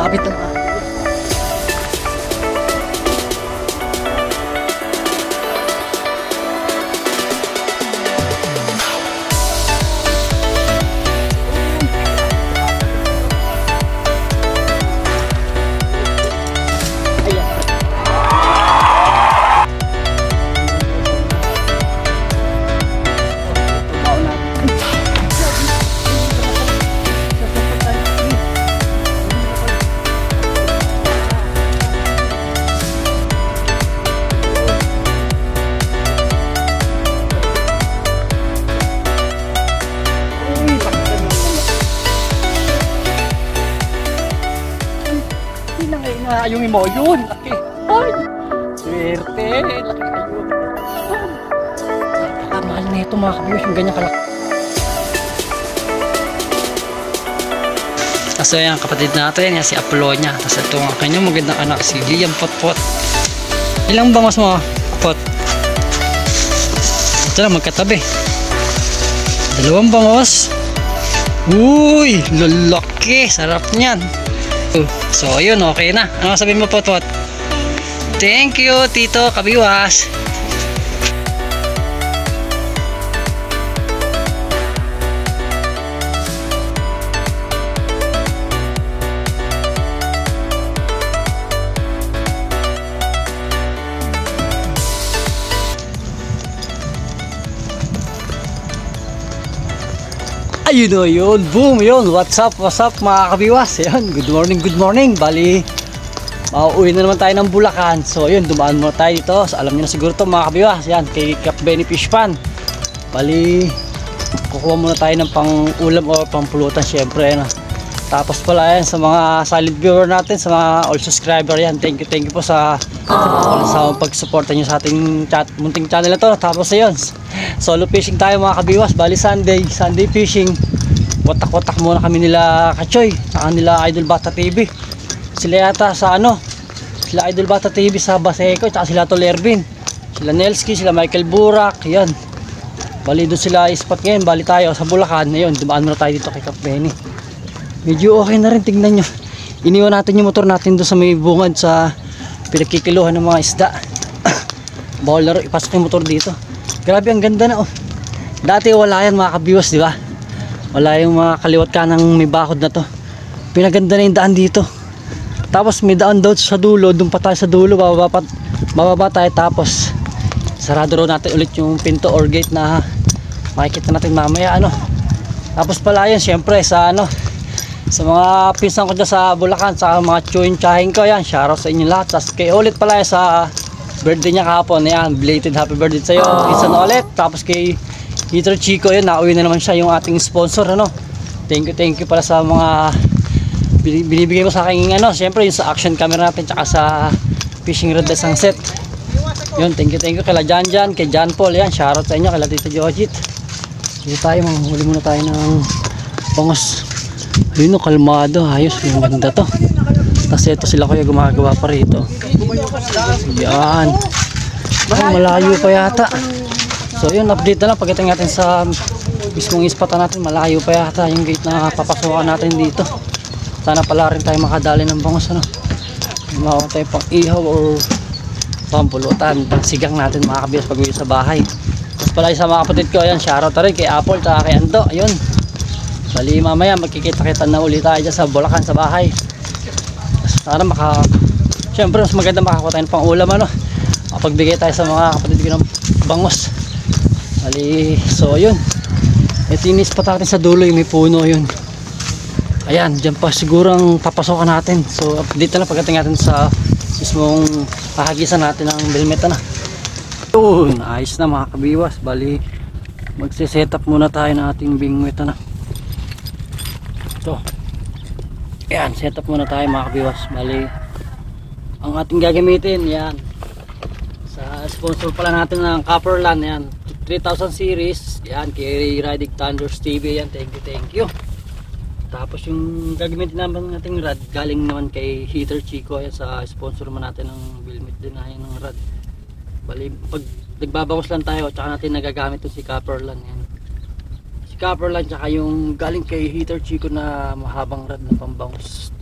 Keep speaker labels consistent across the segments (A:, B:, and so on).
A: Malapit na. Yung mo yun, laki. Ay, swerte, laki kayo. Mahal na ito mga kabiyos, yung ganyan kalaki.
B: So yan, kapatid natin, yan si Apollonia. Tapos ito ang kanyang magandang anak, si Liam Potpot. Ilang bangos mo, Pot? Ito lang, magkatabi. 2 bangos. Uy, lalaki, sarap niyan. So ayun, okay na. Ano sabihin mo, Potpot? Thank you, Tito Kabiwas.
A: Ayun o yun, boom yun. What's up mga kabiwas. Ayun, good morning. Bali, mauwi na naman tayo ng Bulacan. So ayun, dumaan muna tayo dito. So, alam niyo na siguro to mga kabiwas. Yan, kay Cap Benny Fish Pan. Bali, kukuha muna tayo ng pang ulam o pang pulutan syempre. Ano. Tapos pala yan sa mga silent viewer natin, sa mga all subscriber yan. Thank you po sa pag-suporta nyo sa ating munting channel na to. Tapos ayun, solo fishing tayo mga kabiwas. Bali Sunday fishing. Watak-watak muna kami nila Kachoy, saka nila Idol Bata TV. Sila yata sa sila Idol Bata TV sa Baseco, saka sila Tol Ervin, sila Nelski, sila Michael Burak. Yan, bali doon sila spot ngayon. Bali tayo sa Bulacan. Ayun, dumaan muna tayo dito kay Cap Benny. Medyo okay na rin, tingnan nyo. Iniwan natin yung motor natin doon sa may bungad sa pinagkikiluhan ng mga isda. Bawal na rin ipasok yung motor dito. Grabe, ang ganda na oh. Dati wala yan mga kabiwas, di ba? Wala yung mga kaliwat kanang may bakod na to. Pinaganda na yung daan dito. Tapos may daan daw sa dulo, doon pa tayo sa dulo, bababa tayo. Tapos sarado raw natin ulit yung pinto or gate na makikita natin mamaya ano. Tapos pala yun, syempre sa sa mga pinsan ko dyan sa Bulacan, sa mga tsuhin-tsahin ko yan, shoutout sa inyo lahat. Tapos kay ulit pala yan sa birthday niya kahapon, yan, belated happy birthday sa'yo, pinsan ulit. Tapos kay Heater Chico, yan, nauwi na naman siya, yung ating sponsor, ano. Thank you pala sa mga binibigay mo sa akin, syempre yung sa action camera natin, tsaka sa fishing rod na sunset. Yun, thank you kay Janjan, kay John Paul, yan, shoutout sa inyo, kay Tito Jojit. Dito tayo, manghuli muna tayo ng bangos. Ayun, kalmado, ayos, yung ganda to. Tapos ito sila kuya gumagawa pa rito. Yan. Malayo pa yata. So yun, update na lang pagdating natin sa mismong spot natin. Malayo pa yata yung gate na papasukan natin dito. Sana pala rin tayo makadali ng bangos, ano. Makawa tayo pang ihaw or pampulutan, pagsigang natin mga kabiyas pag uwi sa bahay. Tapos pala sa mga kapatid ko, ayan, shoutout rin kay Apple at kay Ando. Ayun, bali mamaya magkikita-kita na ulit tayo dyan sa Bulacan sa bahay. Sana syempre mas maganda makakuha tayo ng pang ulam, ano. Makapagbigay tayo sa mga kapatid ko ng bangos. Bali, so yun, ito yung spot natin sa dulo, yung may puno yun. Ayan, dyan pa siguro ang papasokan natin. So update na lang pagdating natin sa mismong pahagisan natin ng bilmet na. Yun, ayos na mga kabiwas. Bali, magsiset up muna tayo ng ating bingwit na. So ayan, set up muna tayo mga kabiwas. Bali, ang ating gagamitin, yan, sa sponsor pala natin ng Copperland, yan, 3000 series, yan, kay Riding Thunders TV, yan, thank you. Tapos yung gagamitin naman nating rod, galing naman kay Heater Chico, yan, sa sponsor naman natin ng Bilmit din na yan ng rod. Bali, pag nagbabangos lang tayo, tsaka natin nagagamit si Copperland, yan. Copperland, tsaka yung galing kay Heater Chico na mahabang rod na pambangos.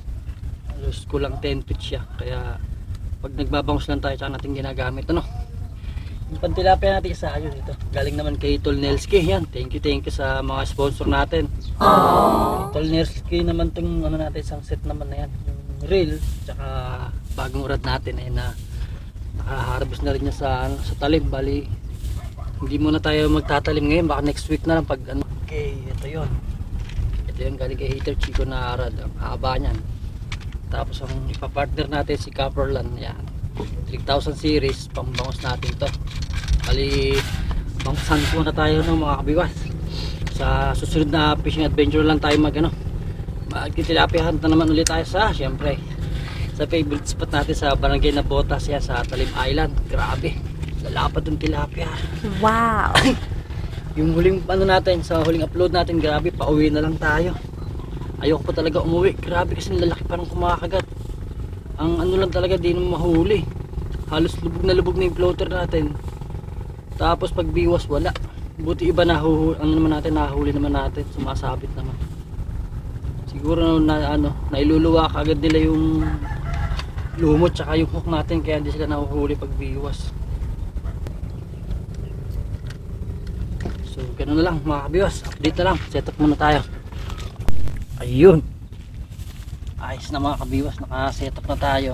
A: Halos kulang 10 feet siya. Kaya pag nagbabangos lang tayo tsaka natin ginagamit. Ano? Yung pantilapia natin isa yun ito. Galing naman kay Tolnelski. Yan. Thank you sa mga sponsor natin. Kay Tolnelski naman tong ano natin, isang set naman na yan. Yung reel tsaka bagong rod natin ay na nakaharvest na rin niya sa talim. Bali hindi muna tayo magtatalim ngayon, baka next week na lang pag ano. Okay, ito yon galing kay Hater Chico na rod, ang haba niyan. Tapos ang ipapartner natin si Copperland, yan 3000 series, pambangos natin to. Bali bangsan ko na tayo ng mga kabiwas. Sa susunod na fishing adventure lang tayo magtitilapia hunt na naman ulit tayo syempre sa favorite spot natin sa Barangay na Botas, yan sa Talim Island. Grabe, lalapad yung tilapia.
C: Wow.
A: Yung huling ano natin, sa huling upload natin, grabe, pauwi na lang tayo. Ayoko pa talaga umuwi, grabe kasi lalaki parang kumakagat. Ang ano lang talaga, di naman mahuli. Halos lubog na yung floater natin. Tapos pag biwas, wala. Buti iba nahuli naman natin, sumasabit naman. Siguro nailuluwa agad nila yung lumot tsaka yung hook natin, kaya hindi sila nahuhuli pag biwas. So ganoon na lang mga kabiwas, update na lang, setup muna tayo. Ayun, ayos na mga kabiwas, naka-setup na tayo.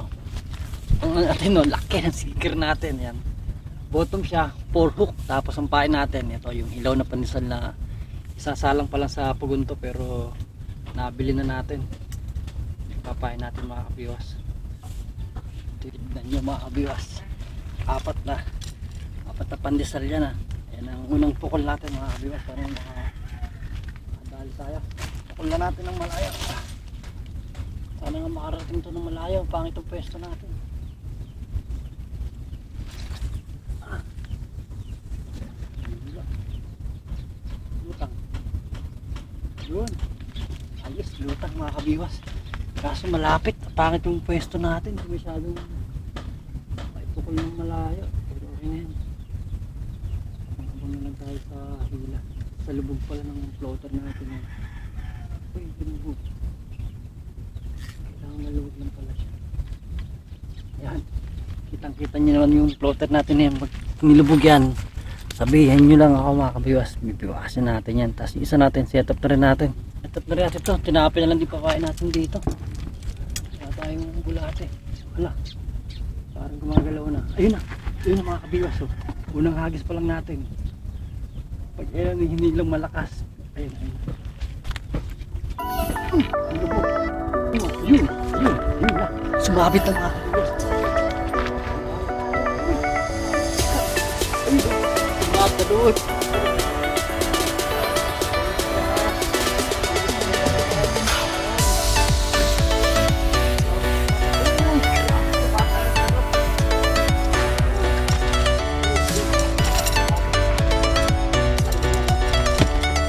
A: Ang natin laki ng sticker natin, yan. Bottom siya, 4 hook, tapos ang pain natin, ito yung ilaw na panisal na isasalang pa lang sa pugunto pero nabili na natin. Papain natin mga kabiwas. Tignan nyo mga kabiwas, apat na pandesal yan. Yan ang unang pukol natin mga kabiwas, para makadali tayo. Pukol na natin ng malayo. Sana nga makarating to ng malayo, pangit ang pwesto natin. Lutang. Yun, ayos, lutang mga kabiwas. Kaso malapit, pangit yung pwesto natin, masyadong maipukol ng malayo. Pero okay na yan. Abang na lang tayo sa hila. Sa lubog pala ng floater natin. Uy, binubog. Kailangan malubog lang pala siya. Ayan, kitang kita nyo naman yung floater natin yan. Pag nilubog yan, sabihin nyo lang ako mga kabiwas, bibiwasin natin yan. Tapos isa natin, setup na rin natin. Setup na rin natin ito, tinapin na lang di pakain natin dito. Wala tayong bulate. Wala, parang gumagalaw na. Ayun na mga kabiwas. Oh. Unang hagis pa lang natin. Pag ayan, hindi lang malakas. Ayun. Yun na. Sumabit na mga kabiwas. Sumabit na doon.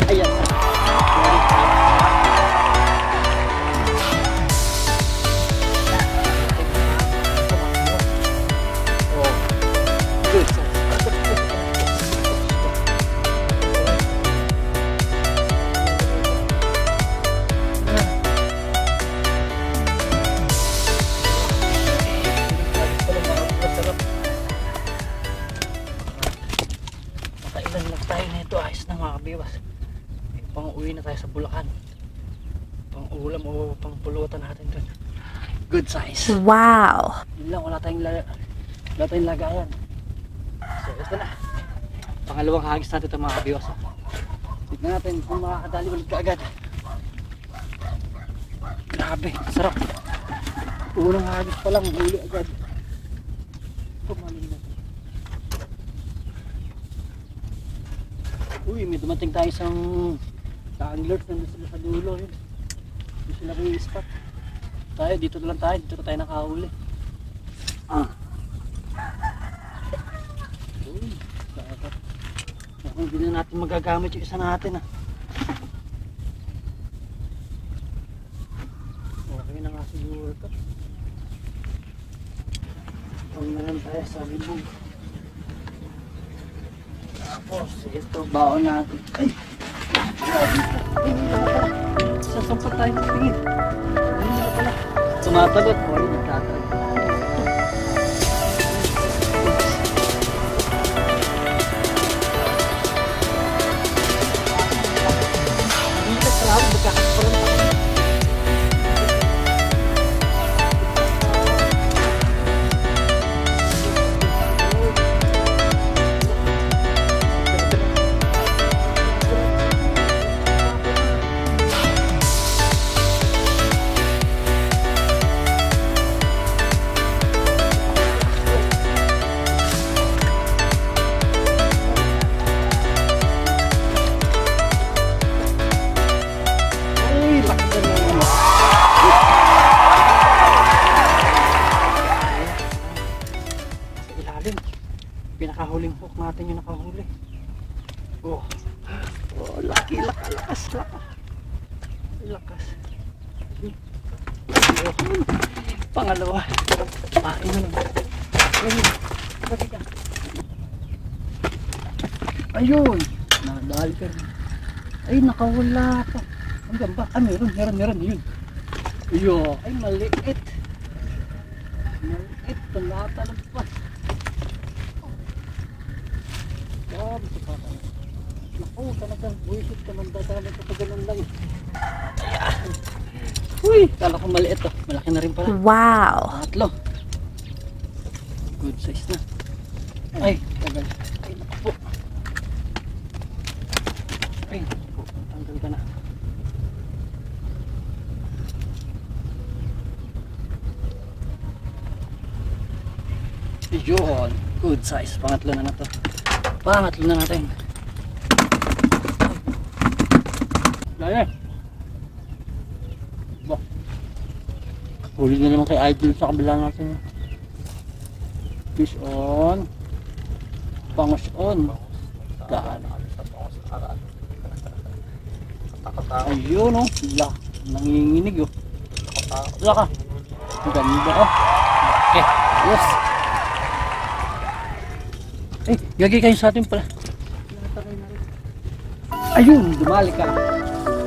A: Ayan. Oh, good. Nakailan lang tayo na ito, ayos na mga kabiwas. Pang uwi na tayo sa Bulacan, pang ulam o pang pulutan natin dun. Good size.
C: Wow.
A: Yun lang, wala tayong lagayan. So ito na, pangalawang hagis natin ito mga kabiwas. Tignan natin kung makakadali ulit ka agad. Grabe, sarap. Unang hagis pa lang, huli agad. Pumaling na. Uy, may dumating tayo isang anglers, nandun sila sa dulo. Hindi sila may spot. Tayo, dito na lang tayo. Dito na tayo nakahuli. Uy, sakot. Hindi na natin magagamit yung isa natin. Okay na nga siguro ito. Huwag na lang tayo sa libog. Tapos, ito, baon natin. Ay! Sasampat tayo ng tingin. Hindi na pala. tumatalot. O, ayun, nagtatalot. Dito, salamat, magkakasaparan pa kami. Uy, laki ka na yun. Sa ilalim. Pinakahuling hook natin yung nakahuli. Oh, oh, laki, lakas. Lakas. Ayun. Pangalawa. Pain na naman. Ayun. Laki ka. Ayun. Nadali ka rin. Ay, nakawala pa. Hanggang ba? Ah, meron. Yun. Ayun. Ay, maliit. Maliit. Tumatalagpas. Grabe sa pata. Naku, talagang buwisit ka ng dadali ka pa ganun lang. Ayan. Uy, kala ko maliit to. Malaki na rin pala.
C: Wow.
A: Tatlo. Good size na. Ay, tagal. Ay, naku po. Ay, naku po. Tanggal ka na. Yun. Good size. Pangatlo na to. Pangatlo na natin. Laya. Ba. Huli na naman kay Idol sa kabila natin. Fish on. Pangos on. Daan. Ayun oh. La. Nanginginig oh. Wala ka. Ganda oh. Okay. Yes. Eh, gagay kayo sa atin pala. Ayun, dumali ka.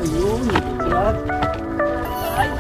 A: Ayun, itlog. Ay.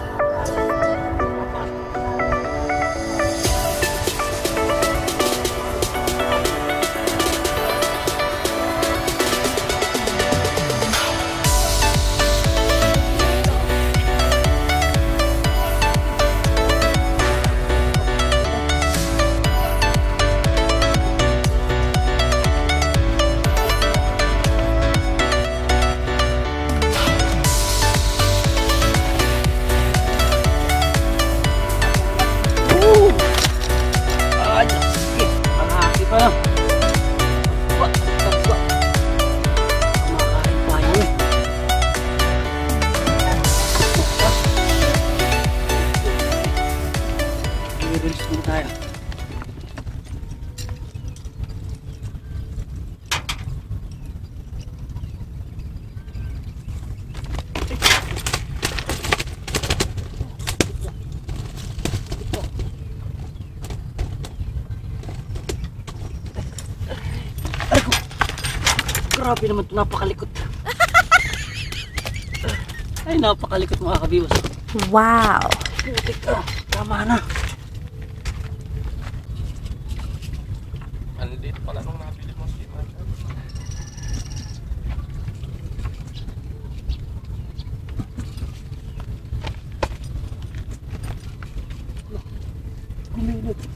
A: Grabe naman ito, napakalikot. Ay, napakalikot mga kabiwas.
C: Wow.
A: Putik ka, tama na.
D: Andito pala nung nabili mo si Mark.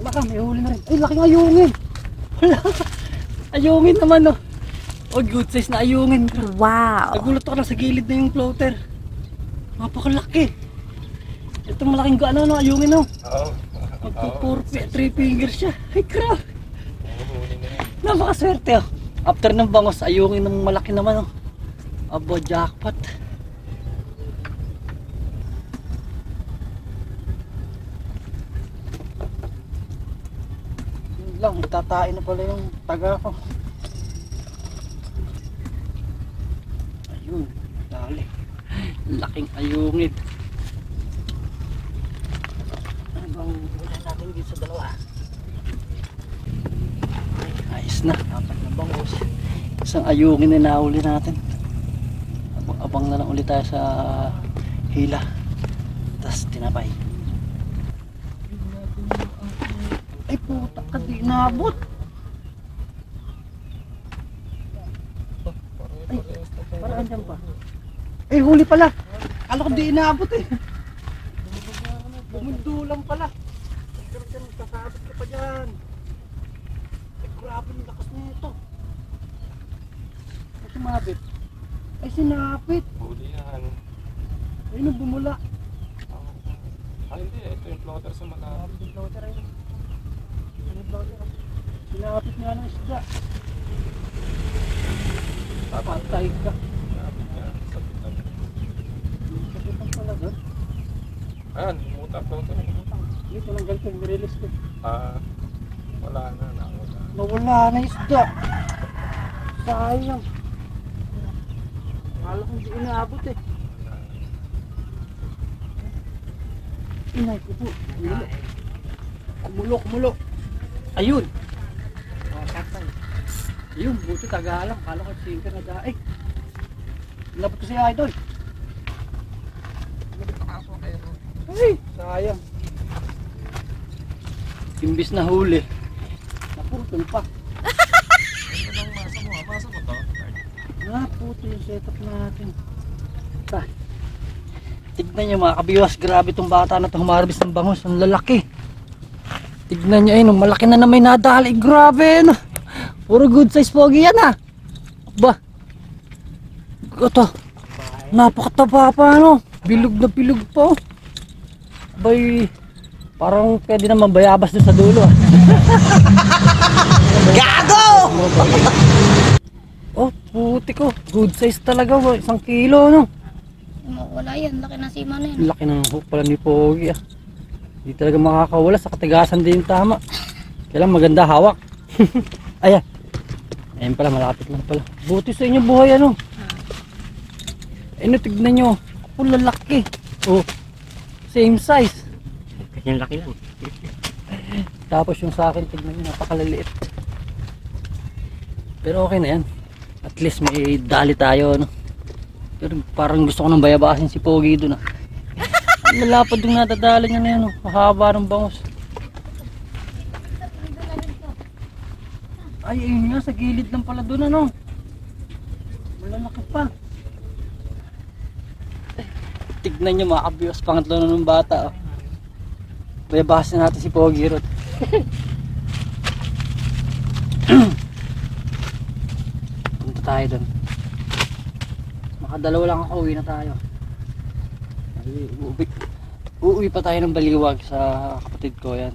A: Wala ka, may huli na rin. Ay, laking ayungin. Wala. Ayungin naman oh. Oh, good size na ayungin.
C: Wow.
A: Nagulat ako na sa gilid na yung floater. Napakalaki. Itong malaking gaano no, ayungin no.
D: Oo.
A: Magpo-4 3 fingers siya. Ay, crap. Napakaswerte oh. After ng bangos, ayungin ng malaki naman oh. Abo, jackpot. Yun lang, itatain na pala yung taga ko. Ayun, dali. Laking ayungin. Ano bang ulan natin dito sa dalawa? Ayos na, apat na bangos. Isang ayungin na nahuli natin. Abang-abang na lang ulit tayo sa hila. Tapos tinapay. Ay puta ka, di inabot. Ay, paraan dyan pa. Ay, huli pala. Kala ko di inabot eh. Bumundo lang pala. Pero dyan, kasabot ka pa dyan. Ay, grabe yung lakas na ito. Ay, sumabit. Ay, sinapit.
D: Huli yan.
A: Ay, nung bumula.
D: Ah, hindi. Ito yung floater sa malapit.
A: Yung floater ay. Ano floater? Sinapit nga ng isda. Patay ka.
D: Malapit nga. Sabitan.
A: Sabitan pala doon.
D: Ayan, muta floater.
A: Dito lang ganito yung release ko.
D: Ah, wala na. Nawala.
A: Nawala na yung isda. Sayang. Akala ko hindi inaabot eh. Inay ko po. Kumulo. Ayun. Patay. Ayun, buti tagalang. Akala ko sinker na daig. Labot ko si Idol. Ay, sayang. Imbis na huli. Naputol pa.
D: Masa mo to?
A: Naputol yung setup natin. Tignan nyo mga kabiwas, grabe itong bata na ito humarbis ng bangus, ang lalaki. Tignan nyo ayun, malaki na may nadali, grabe no. Puro good size pogi yan ah. Ba, ito, napakataba pa no, bilog na bilog pa oh. Bay, parang pwede naman bayabas doon sa dulo ah. Gago! Oh, puti ko, good size talaga, 1 kilo no.
E: Wala yan, laki na sima na yan.
A: Laki ng hook pala ni Pogi ah. Hindi talaga makakawala, sa katigasan din tama. Kailangan maganda hawak. Ayan. Ayan pala, malapit lang pala. Buti sa inyo buhay ano. Ayun, tignan nyo. Oh, lalaki. Oh, same size.
B: Kanyang laki lang.
A: Tapos yung sa akin, tignan nyo, napakalaliit. Pero okay na yan. At least may dali tayo no. Pero parang gusto ko nang bayabasin si Pogi doon ah. Ang lalapad yung nadadala niya na yan oh. Mahaba ng bangus. Ay, ayun nga, sa gilid lang pala doon ano. Malalaki pa. Tignan nyo mga kabiyos, pangatlo na ng bata oh. Bayabasin natin si Pogi Rod. Punta tayo doon. Makadalawa lang ako, uwi na tayo. Uuwi pa tayo ng Baliwag sa kapatid ko yan.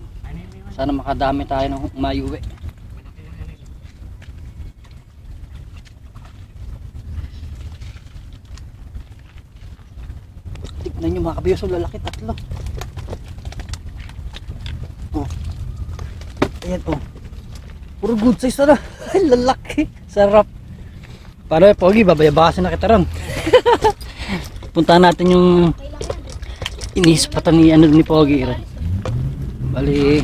A: Sana makadami tayo ng mayuwi. Tignan nyo mga kabiyos, lalaki, tatlo. Oh. Ayan oh. Puro good size na. Ay, lalaki. Sarap. Paano Pogi, babayabasin na kita ron. Puntahan natin yung inispatan ni ano ni Pogi ron. Bali.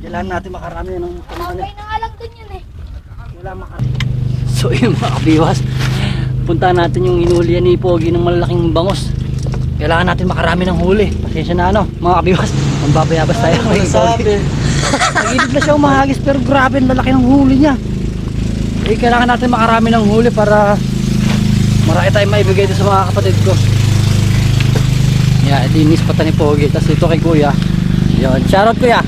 A: Kailangan natin makarami ng
E: Okay na nga lang dun yun eh.
A: wala makarami. So yun mga kabiwas. Puntahan natin yung inulian ni Pogi ng malalaking bangus. Kailangan natin makarami ng huli. Pasensya na ano, mga kabiwas. Mambabayabas tayo. Ay, sabi. Nagilid na siya umahagis pero grabe, malaki ng huli niya. Eh, kailangan natin makarami ng huli para marami tayong maibigay dito sa mga kapatid ko. Yeah, dinis pata ni Pogi. Tapos ito kay Kuya. Yun, shoutout Kuya.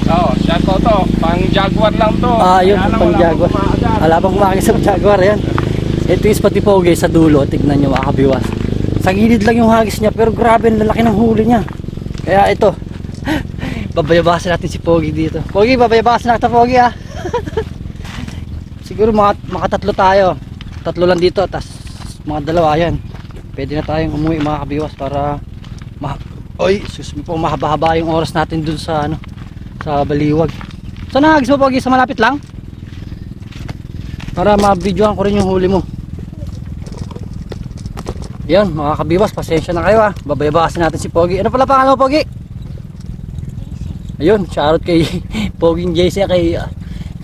D: Oo, shot ko to. Pang Jaguar lang to.
A: Yun,
D: Kaya lang
A: pang
D: wala
A: Jaguar.
D: pang kumakagat.
A: Wala pang kumakis sa Jaguar. Yan. Ito yung spot ni Pogi sa dulo. Tignan nyo mga kabiwas. Sa gilid lang yung hagis niya pero grabe, ang lalaki ng huli niya. Kaya ito, babayabasin natin si Pogi dito. Pogi, babayabasin natin Pogi ah. Siguro mga tatlo tayo. Tatlo lang dito, tas mga dalawa yan. Pwede na tayong umuwi mga kabiwas para mahaba-haba yung oras natin dun sa ano, sa Baliwag. Saan nahagis mo Pogi? Sa malapit lang? Para ma-videoan ko rin yung huli mo. Yan mga kabiwas, pasensya na kayo ah. Babayabasin natin si Pogi. Ano pala pangalan mo Pogi? Ayun, shoutout kay Poging JC, kay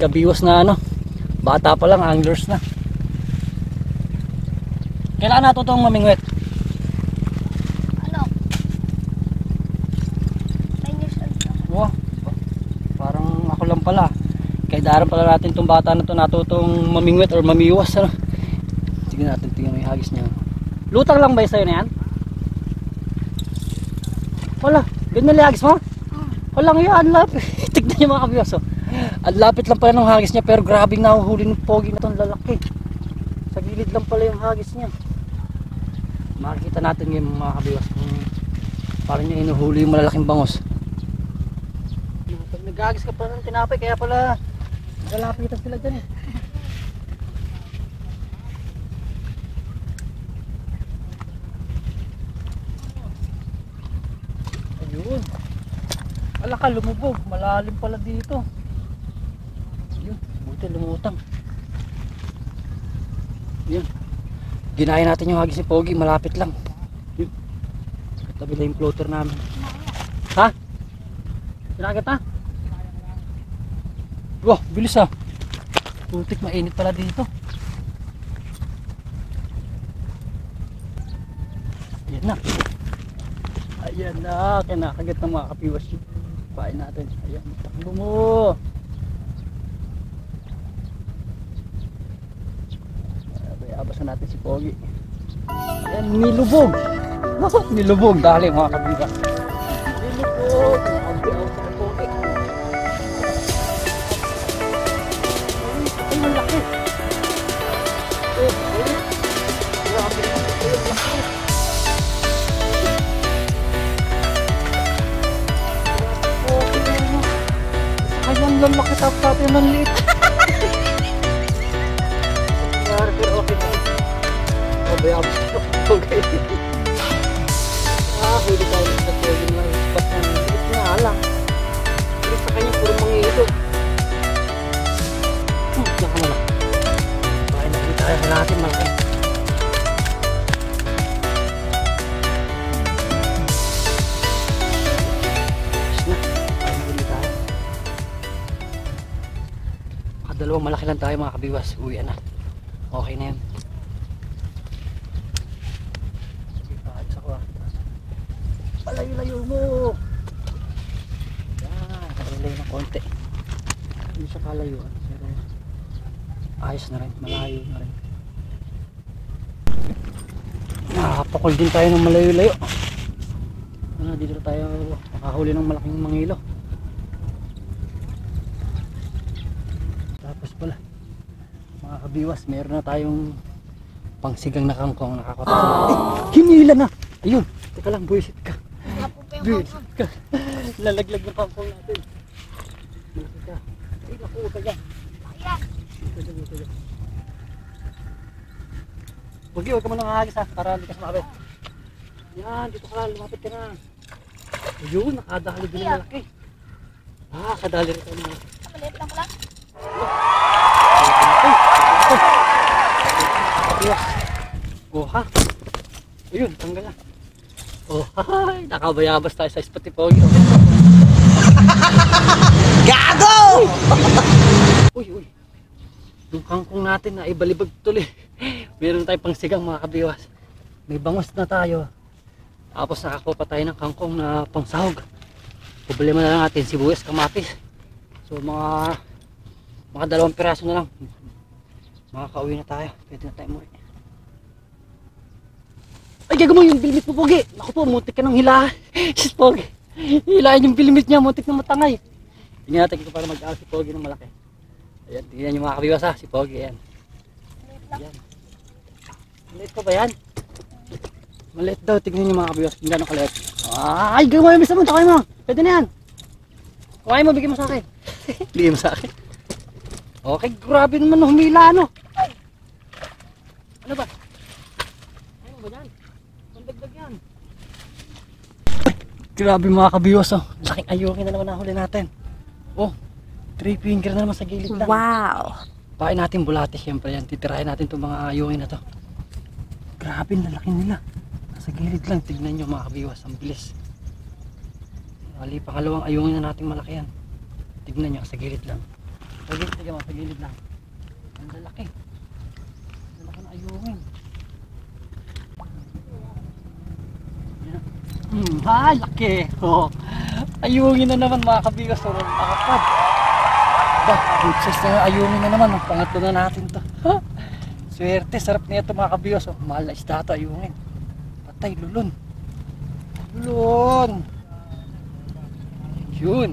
A: kabiwas na ano. Bata pa lang, anglers na. Kailangan nato itong mamingwit.
E: Ano? 9 years old.
A: daran pala. Kay daran pala natin itong bata na to natutong mamingwit or mamiwas. Ano? Tingnan natin, tingnan mo yung hagis niya. Lutang lang ba yung sa'yo na yan? Wala, ganyan yung hagis mo? Wala nga yan, lapit. Tignan niyo mga kabiwas. Oh. Ang lapit lang pala ng hagis niya pero grabing nahuhuli ng pogi na itong lalaki. Sa gilid lang pala yung hagis niya. Makikita natin ngayon mga kabiwas kung parang niya inuhuli yung malalaking bangos. Pag nag-hagis ka pala ng tinapay kaya pala nalapitan sila dyan eh. Ayun. Wala ka, lumubog. Malalim pala dito. Ayun, buti lumutang. Ayun. Ginaya natin yung hagis ni Pogi, malapit lang. Ayun. Katabi na yung floater namin. Ha? Sinagat ha? Wah, bilis ha. Putik, mainit pala dito. Ayan na. Ayan na, kinakagat ng mga kapiwas yung pain natin. Ayan, takbo mo. Abasan natin si Pogi. Ayan, nilubog. Nilubog, dali mga kapiwas. Nilubog. Abdi-out sa Pogi. Ay, ang laki. Grabe. Ang laki. Ayan lang makitap-tap yun ng liit. Pero okay na. Bayab. Okay. Huli tayo sa tuwing lang. Ba't na liit na alam. Pero sa kanya puro mangihito. Nakamala. Bakit nakita tayo natin malaki. Dalawang malaki lang tayo mga kabiwas. Uwi na. Okay na yun. Palayo-layo mo. Yan. Palayo ng konti. Hindi siya kalayuan. Pero ayos na rin. Malayo na rin. Nakapakol din tayo ng malayo-layo. Dito tayo makahuli ng malaking mangilo. Tapos pala mga kabiwas, meron na tayong pangsigang na kangkong nakakota. Hinila na! Ayun, teka lang, buwisit ka. Buwisit ka. Lalaglag ng kangkong natin. Buwisit ka. Ay, naku, huwag ka dyan. Bugi, huwag ka muna nakahagis ha, para hindi ka sumabit. Yan, dito ka, lumapit ka na. Ayun, nakadali din ang malaki. Kadali rin tayo ng malaki.
E: Maliit lang pala.
A: Oh ha. Ayun, tanggal na. Oh hay, nakabayabas tayo sa spot ni Pogi. Gago! Uy, uy. Yung kangkong natin na ibalibag tuloy. Meron tayong pangsigang mga kabiwas. May bangos na tayo. Tapos nakakuha pa tayo ng kangkong na pangsahog. Problema na lang natin sibuyas, kamatis. So mga 2 piraso na lang. Makakauwi na tayo. Pwede na tayo umuwi. Ay, gagawin mo yung bilimit mo, Pogi. Naku po, muntik ka ng hilahan. Sis, Pogi. Hilahin yung bilimit niya, muntik na matangay. Tingnan natin kung para mag-aal si Pogi ng malaki. Ayan, tingnan yung mga kabiwas ha, si Pogi. Ayan. Ayan. Maliit pa ba yan? Maliit daw, tingnan yung mga kabiwas. Hindi gano'ng kaliit. Ay, gawin mo, bisa mo, takay mo. Pwede na yan. Kumain mo, bigyan mo sa akin. Bigyan mo sa akin. Okay, grabe naman humila, ano? Ano ba? Ano ba yan? Pandagdag yan. Grabe mga kabiwas, oh. Laking ayungin na naman nahuli natin. Oh, 3 finger na naman sa gilid lang.
C: Wow.
A: Pain natin bulate, syempre yan. Titirahin natin itong mga ayungin na to. Grabe, nalaki nila. Sa gilid lang, tignan nyo mga kabiwas. Ang bilis. Mali, pangalawang ayungin na nating malaki yan. Tignan nyo, sa gilid lang. Sa gilid, tignan mo, sa gilid lang. Ang lalaki. Ang lalaki na ayungin. Ha, laki. Oh. Ayungin na naman mga kabigas. So, nakapad. Bah, good size na ayungin na naman. Oh. Pangatlo na natin to. Swerte, sarap na ito mga kabiwas. Oh. Mahal na isda ito, ayungin. Patay, lulon. Lulon. Yun.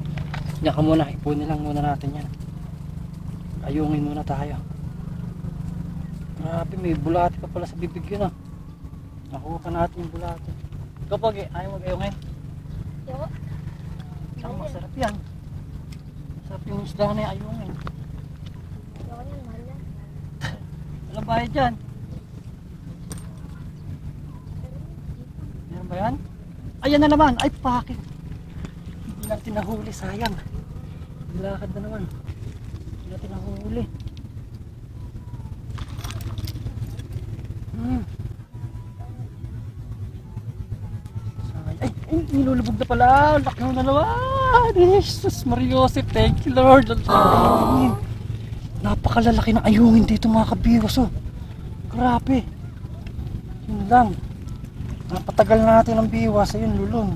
A: Nyaka muna, ipunin lang muna natin yan. Ayungin muna tayo. Grabe, may bulati pa pala sa bibig yun. Nakuha pa natin yung bulati. Kapag ayaw mag-ayungin.
E: Yo.
A: Ang masarap yan. Masarap yung isda na yung ayungin.
E: Yo, yan, mahal yan.
A: Walang bayad dyan. Meron ba yan? Ayan na naman. Ay, pakit. Hindi natin nahuli. Sayang. Nilakad na naman. Hindi natin nahuli. Sayang. Ay, nilulubog na pala. Lakaw na naman. Jesus Mariosep. Thank you, Lord. Napakalalaki ng ayungin dito mga kabiwas. Oh. Grabe. Yun lang. Napatagal natin ang biwas. Ayun, lulon.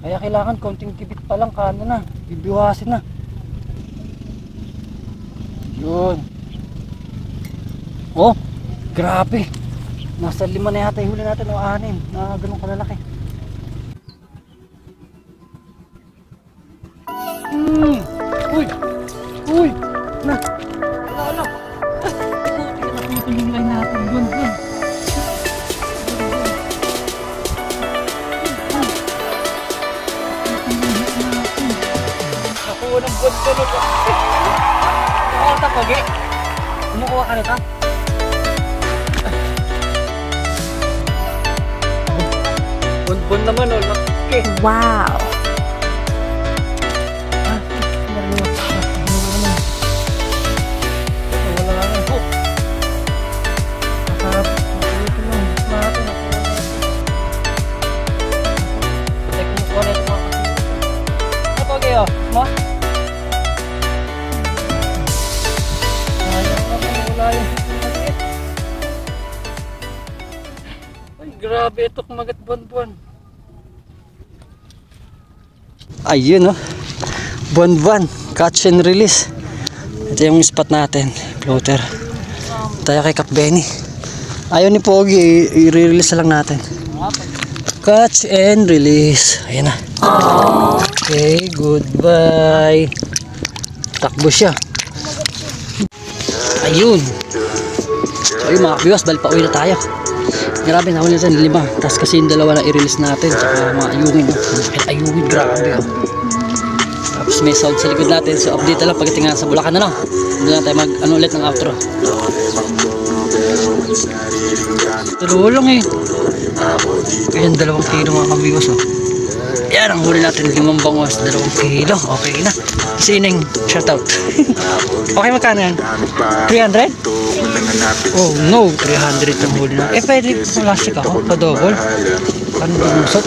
A: Kaya kailangan konting tibit pa lang. Kano na. Bibiwasin na. Yun. Oh, grabe. Nasa 5 na yata yung huli natin o 6 na ganun kalalaki. Uy! Uy! Na! Wala! Tingnan yung line natin. Yun. Nakuha ng buwan ko na. Nakuha ka pagi. Kumukuha ka nito? Buwan naman o. Laki.
C: Wow.
A: Grabe ito kumagat buwan-buwan. Ayun oh. Buwan-buwan. Catch and release. Ito yung spot natin. Floater. Tayo kay Kap Benny. Ayaw ni Pogi. I-release lang natin. Catch and release. Ayan na. Okay. Goodbye. Takbo siya. Ayun. So ayun mga kabiwas. Bali pa uwi na tayo. Grabe, nahuli natin 5. Tapos kasi yung 2 na i-release natin. Tsaka mga ayungin. Ayungin, grabe. Tapos may sound sa likod natin. So update lang pagdating sa Bulacan na. Doon na tayo mag-ano ulit ng outro. Tululong eh. Ayan, 2 kilo mga kabiwas. Oh. Yan, ang huli natin 5 bangos. 2 kilo. Okay na. Sining, shoutout. Okay, magkano yan? 300? Oh no, 300 ang huli na. Eh, pwede plastic ako, pa-double. Paano bumusot?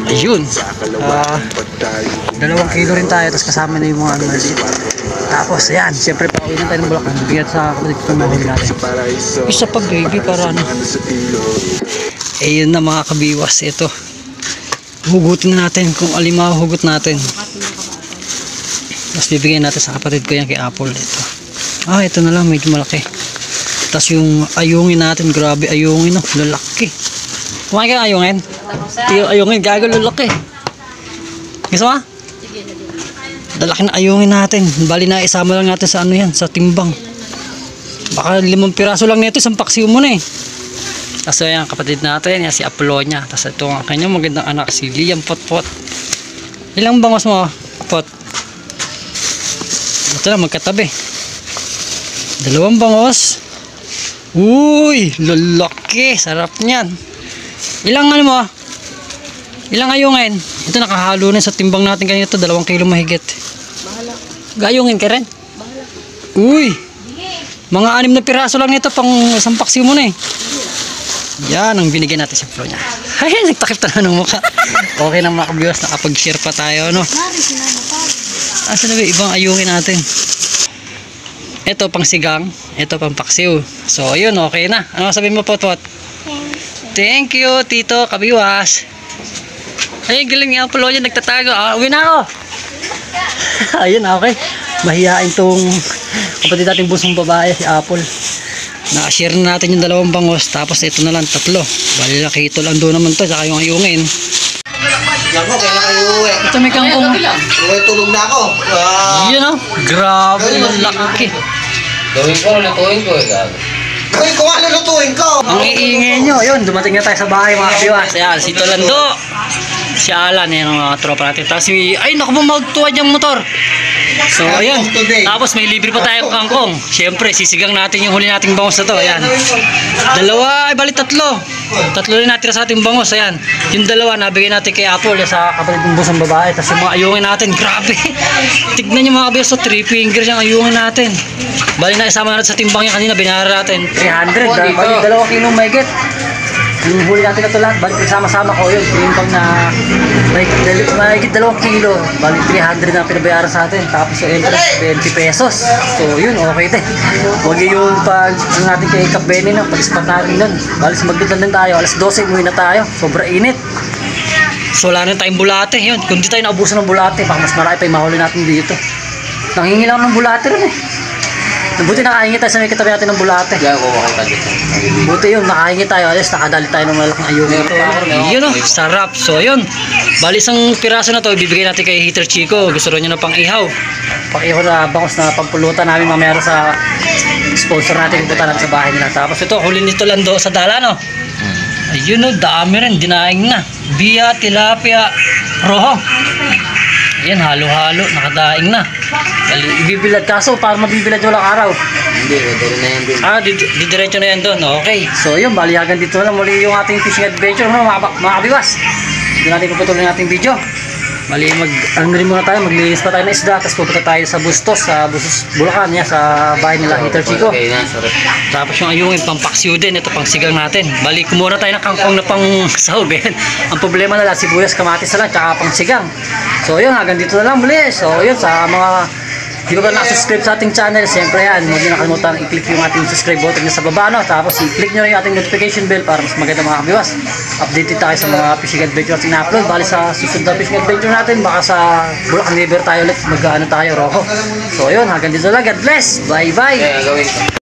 A: Ayun. 2 kilo rin tayo, tapos kasama na yung mga ano maliit. Tapos, ayan, siyempre pa uwi na tayo ng Bulacan. Bigyan sa kapatid ko mahuli natin. Isa pa baby, para ano. Ayun na mga kabiwas, ito. Hugutin natin kung alin mahuhugot natin. Tapos bibigyan natin sa kapatid ko yan kay Apple. Ito. Ito na lang, medyo malaki. Tapos yung ayungin natin, grabe ayungin, no? Lalaki. Kumain ka ayungin? Ayungin, gago, lalaki. Gusto mo? Lalaki na ayungin natin. Bali na isama lang natin sa ano yan, sa timbang. Baka 5 piraso lang nito, isang paksiw mo na eh. Tapos yan, kapatid natin, yan si Apollonia. Tapos ito ang kanyang magandang anak, si Liam Potpot. Ilang bangos mo, Pot? Ito na, magkatabi. 2 bangos. Uy, lalaki. Sarap niyan. Ilang ano mo? Ilang ayungin? Ito nakahalo na sa timbang natin kanina ito. 2 kilo mahigit. Bahala. Gayungin ka rin? Bahala. Uy. Mga 6 na piraso lang nito pang isang paksiw mo na eh. Yan ang binigyan natin sa flow niya. Ay, nagtakip na ng mukha. Okay na mga kabiwas, nakapag-share pa tayo, no? Asa na ba ibang ayungin natin? Ito pang sigang, ito pang paksiw. So, ayun, okay na. Ano sabihin mo, Potpot? Thank you, Tito Kabiwas.
B: Ay, galing yung Apollo niya, nagtatago. Uwi na ako. Ayun, okay. Mahihain tong kapatid nating busong babae, si Apple. Na-share na natin yung 2 bangos, tapos ito na lang 3. Bali, nakito lang doon naman to, saka yung ayungin.
F: Ako, kailan kayo uwi?
B: Ito may kangkong.
F: Uwi, tulog na ako.
B: Yun o, grabe, laki.
D: Gawin ko, lutuin ko eh.
F: Gawin ko, ano lutuin ko?
B: Ang iingay nyo, yun, dumating na tayo sa bahay mga kabiwas. Ayan, si Tolando. Si Alan, yan ang mga tropa natin. Tapos ay naku mo, magtuwad yung motor. So, ayun. Tapos may libre pa tayong kangkong. Siyempre, sisigang natin yung huli nating bangos na to. Ayan. 2, ay bali 3. 3 rin natira sa ating bangos. Ayan. Yung 2, nabigay natin kay Apple sa kapatid ng busang babae. Tapos yung mga ayungin natin, grabe. Tignan nyo mga kabiwas, 3 fingers yung ayungin natin. Bali na isama natin sa timbang yan kanina, binara natin 300. Bali 2 kilong may get. Yung huli natin na ito lahat, balik sama-sama ko yun. Timbang na may 2 kilo, balik 300 na pinabayaran sa atin. Tapos yung interest, 20 pesos. So yun, okay din. Huwag yung pag ang natin kay Cap Benny na, pag-spot natin nun. Balik magdadal din tayo, alas 12, umuwi na tayo. Sobra init. So wala na tayong bulate. Yun, kung di tayo naubusan ng bulate, baka mas marami pa yung mahuli natin dito. Nanghingi lang ng bulate rin eh. Buti nakahingi tayo sa may katabi natin ng bulate.
F: Kaya ako makita dito.
B: Buti yun, nakahingi tayo. Alis, nakadali tayo ng malaking ayungin. Yun o, sarap. So yun, bali isang piraso na to, ibibigay natin kay Heater Chico. Gusto rin nyo na pang ihaw. Pang ihaw na bangos na pampulutan namin mamaya sa sponsor natin. Pupunta natin sa bahay nila. Tapos ito, huli nito Lando sa dala, no? Ayun o, dami rin, dinaing na. Biya, tilapia, roho. Ayan, halo-halo, nakadaing na. Ibibilad kaso, para mabibilad yung lang araw.
F: Hindi, dito na yan din.
B: Didiretso na yan doon. Okay. So yun, balihagan dito na muli yung ating fishing adventure, mga kabiwas. Doon natin puputuloy ng ating video. Bali, ano rin muna tayo, maglilinis pa tayo ng isda, tapos pupunta tayo sa Bustos, Bulacan, sa bahay nila, Heater Chico.
F: Okay na, sarap.
B: Tapos yung ayungin, pang paksiw din, ito pang sigang natin. Bali, kumuha na tayo ng kangkong na pang sahog. Ang problema na lang, sibuyas, kamatis na lang, tsaka pang sigang. So yun, hanggang dito na lang muli. So yun, sa mga di ba na-subscribe sa ating channel, siyempre yan, huwag nyo nakalimutan i-click yung ating subscribe button nyo sa baba, no? Tapos i-click nyo rin yung ating notification bell para mas maganda mga kabiwas. Updated tayo sa mga fishing adventure natin na-upload. Bali sa susunod na fishing adventure natin, baka sa Bulacan River tayo ulit, mag-ano tayo, Rojo. So yun, hanggang dito lang. God bless! Bye-bye!
F: Kaya gawin ko.